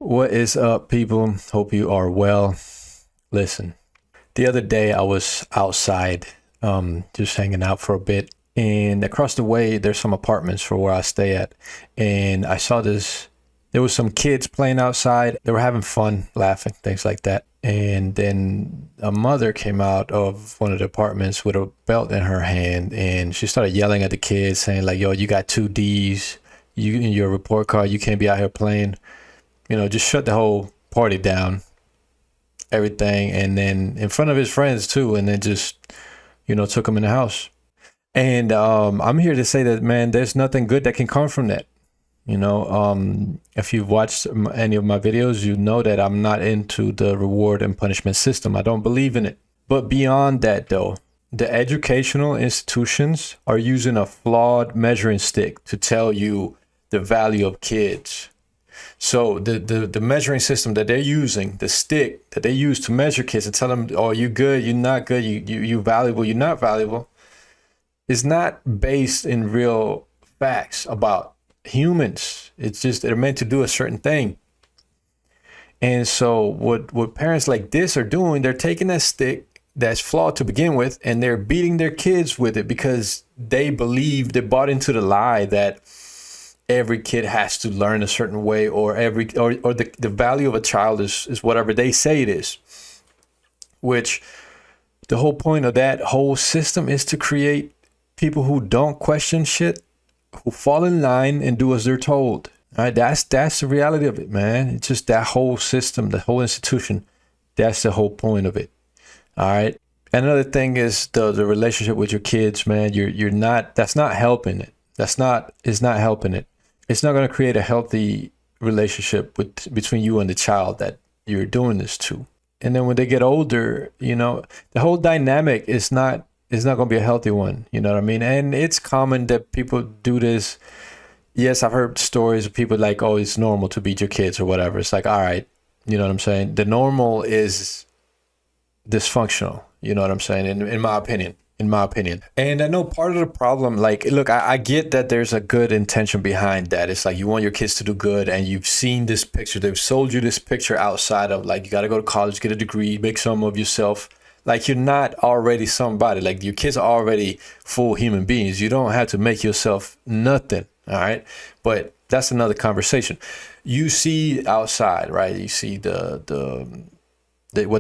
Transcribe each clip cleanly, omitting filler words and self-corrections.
What is up, people? Hope you are well. Listen, the other day I was outside, just hanging out for a bit, and across the way there's some apartments for where I stay at, and I saw this. There was some kids playing outside. They were having fun, laughing, things like that. And then a mother came out of one of the apartments with a belt in her hand, and she started yelling at the kids, saying like, "Yo, you got two D's. You in your report card. You can't be out here playing." Just shut the whole party down, everything, and then in front of his friends too, and then just, took him in the house. And I'm here to say that, man, there's nothing good that can come from that. If you've watched any of my videos, you know that I'm not into the reward and punishment system. I don't believe in it. But beyond that, though, the educational institutions are using a flawed measuring stick to tell you the value of kids. So the measuring system that they're using, the stick that they use to measure kids and tell them, oh, you good, you're not good, you valuable, you're not valuable, is not based in real facts about humans. It's just they're meant to do a certain thing. And so what parents like this are doing, they're taking that stick that's flawed to begin with, and they're beating their kids with it because they bought into the lie that every kid has to learn a certain way, or the value of a child is whatever they say it is, which the whole point of that whole system is to create people who don't question shit, who fall in line and do as they're told. All right, that's the reality of it, man. It's just that whole system, the whole institution. That's the whole point of it. All right. Another thing is the relationship with your kids, man. You're not. That's not helping it. It's not helping it. It's not going to create a healthy relationship between you and the child that you're doing this to. And then when they get older, the whole dynamic is not going to be a healthy one. You know what I mean? And it's common that people do this. Yes, I've heard stories of people like, oh, it's normal to beat your kids or whatever. It's like, all right, you know what I'm saying? The normal is dysfunctional. You know what I'm saying? In my opinion. And I know part of the problem, like, look, I get that there's a good intention behind that. It's like you want your kids to do good, and you've seen this picture. They've sold you this picture outside of, like, you got to go to college, get a degree, make some of yourself. Like, you're not already somebody. Like, your kids are already full human beings. You don't have to make yourself nothing, all right? But that's another conversation. You see outside, right? You see what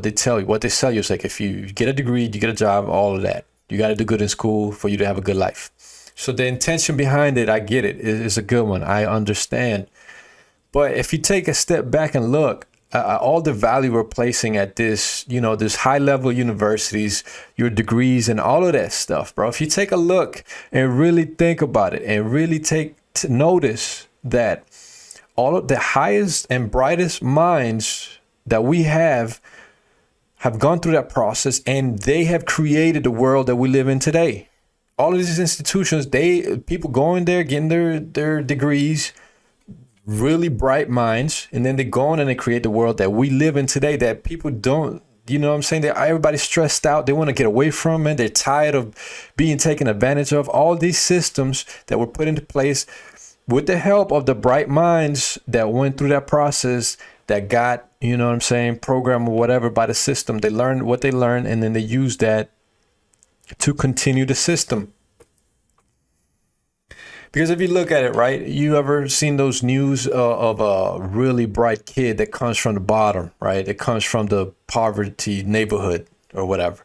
they tell you, what they sell you is like, if you get a degree, you get a job, all of that. You got to do good in school for you to have a good life. So the intention behind it, I get it. It's a good one. I understand. But if you take a step back and look, all the value we're placing at this, this high level universities, your degrees and all of that stuff, bro. If you take a look and really think about it and really take to notice that all of the highest and brightest minds that we have gone through that process, and they have created the world that we live in today. All of these institutions, people going there, getting their degrees, really bright minds, and then they go on and they create the world that we live in today that people don't, you know what I'm saying? Everybody's stressed out. They want to get away from it. They're tired of being taken advantage of. All these systems that were put into place with the help of the bright minds that went through that process, that got, you know what I'm saying, program or whatever by the system. They learned what they learned, and then they use that to continue the system. Because if you look at it, right, you ever seen those news of a really bright kid that comes from the bottom, right? It comes from the poverty neighborhood or whatever.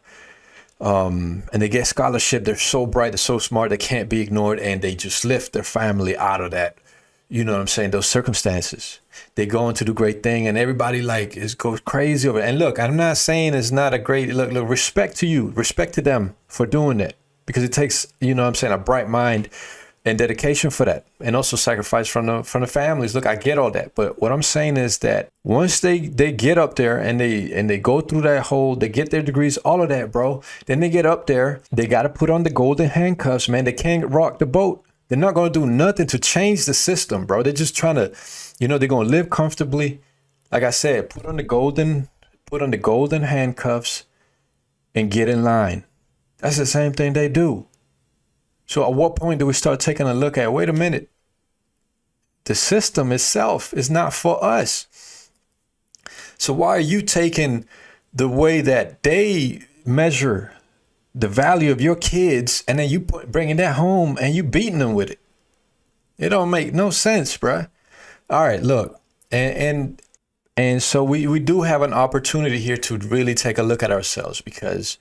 And they get scholarship. They're so bright, they're so smart, they can't be ignored, and they just lift their family out of that. You know what I'm saying? Those circumstances. They go on to do great thing, and everybody goes crazy over it. And look, I'm not saying it's not a great look. Respect to you, respect to them for doing that, because it takes, you know what I'm saying, a bright mind and dedication for that, and also sacrifice from the families. Look, I get all that, but what I'm saying is that once they get up there and they go through that whole, they get their degrees, all of that, bro. Then they get up there, they got to put on the golden handcuffs, man. They can't rock the boat. They're not going to do nothing to change the system, bro. They're just trying to, they're going to live comfortably. Like I said, put on the golden handcuffs and get in line. That's the same thing they do. So at what point do we start taking a look at, wait a minute, the system itself is not for us. So why are you taking the way that they measure the value of your kids and then you bringing that home and you beating them with it? It don't make no sense, bruh. All right, look, and so we do have an opportunity here to really take a look at ourselves, because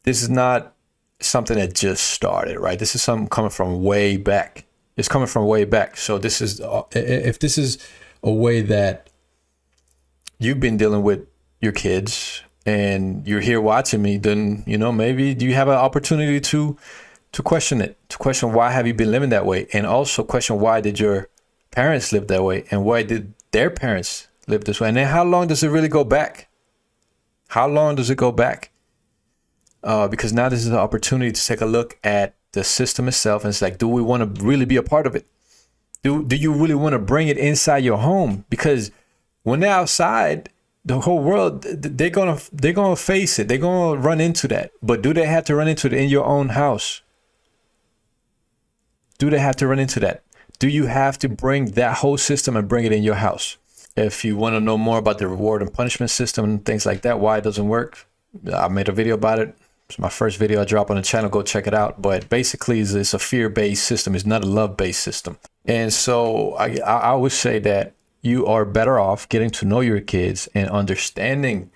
this is not something that just started, right? This is something coming from way back. It's coming from way back. So this is, if this is a way that you've been dealing with your kids and you're here watching me, then, you know, maybe you have an opportunity to question it, to question why have you been living that way, and also question why did your parents live that way, and why did their parents live this way, and then how long does it really go back? How long does it go back? Because now this is an opportunity to take a look at the system itself, and it's like, do we want to really be a part of it? Do you really want to bring it inside your home? Because when they're outside, the whole world, they're gonna face it. They're gonna run into that. But do they have to run into it in your own house? Do they have to run into that? Do you have to bring that whole system and bring it in your house? If you want to know more about the reward and punishment system and things like that, why it doesn't work, I made a video about it. It's my first video I drop on the channel. Go check it out. But basically, it's a fear-based system. It's not a love-based system. And so I would say that you are better off getting to know your kids and understanding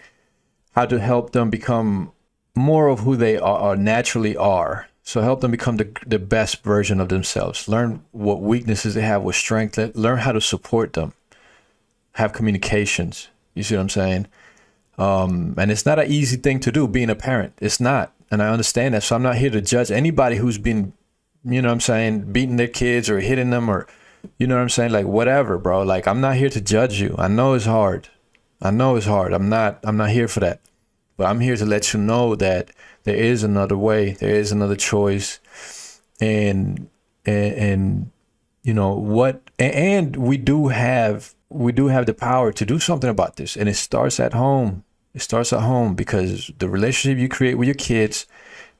how to help them become more of who they are, naturally are. So help them become the best version of themselves. Learn what weaknesses they have with strength. Learn how to support them. Have communications. You see what I'm saying? And it's not an easy thing to do, being a parent. It's not. And I understand that. So I'm not here to judge anybody who's been, you know what I'm saying, beating their kids or hitting them, or, you know what I'm saying? Like, whatever, bro. Like, I'm not here to judge you. I know it's hard. I know it's hard. I'm not here for that. But I'm here to let you know that there is another way. There is another choice. And you know what? And we do have the power to do something about this. And it starts at home. It starts at home, because the relationship you create with your kids,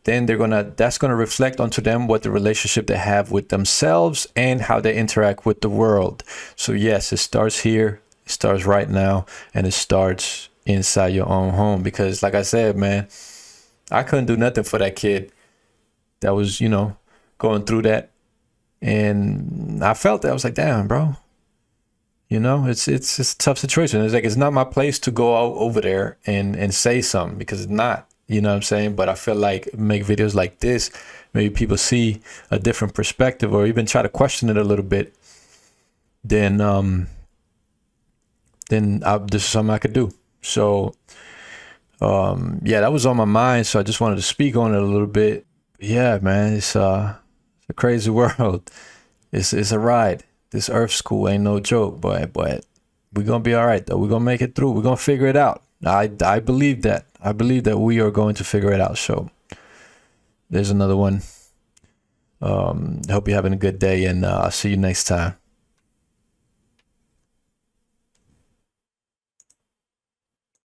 then that's gonna reflect onto them what the relationship they have with themselves and how they interact with the world. So yes, it starts here. It starts right now, and it starts inside your own home. Because like I said, man, I couldn't do nothing for that kid that was, you know, going through that. And I felt that. I was like, damn, bro. You know, it's a tough situation. It's like, it's not my place to go over there and say something, because it's not, you know what I'm saying? But I feel like make videos like this, maybe people see a different perspective, or even try to question it a little bit. Then this is something I could do. So, yeah, that was on my mind. So I just wanted to speak on it a little bit. Yeah, man, it's a crazy world. It's a ride. This Earth school ain't no joke, but we're gonna be all right though. We're gonna make it through. We're gonna figure it out. I believe that. I believe that we are going to figure it out. So there's another one. Hope you're having a good day, and I'll see you next time.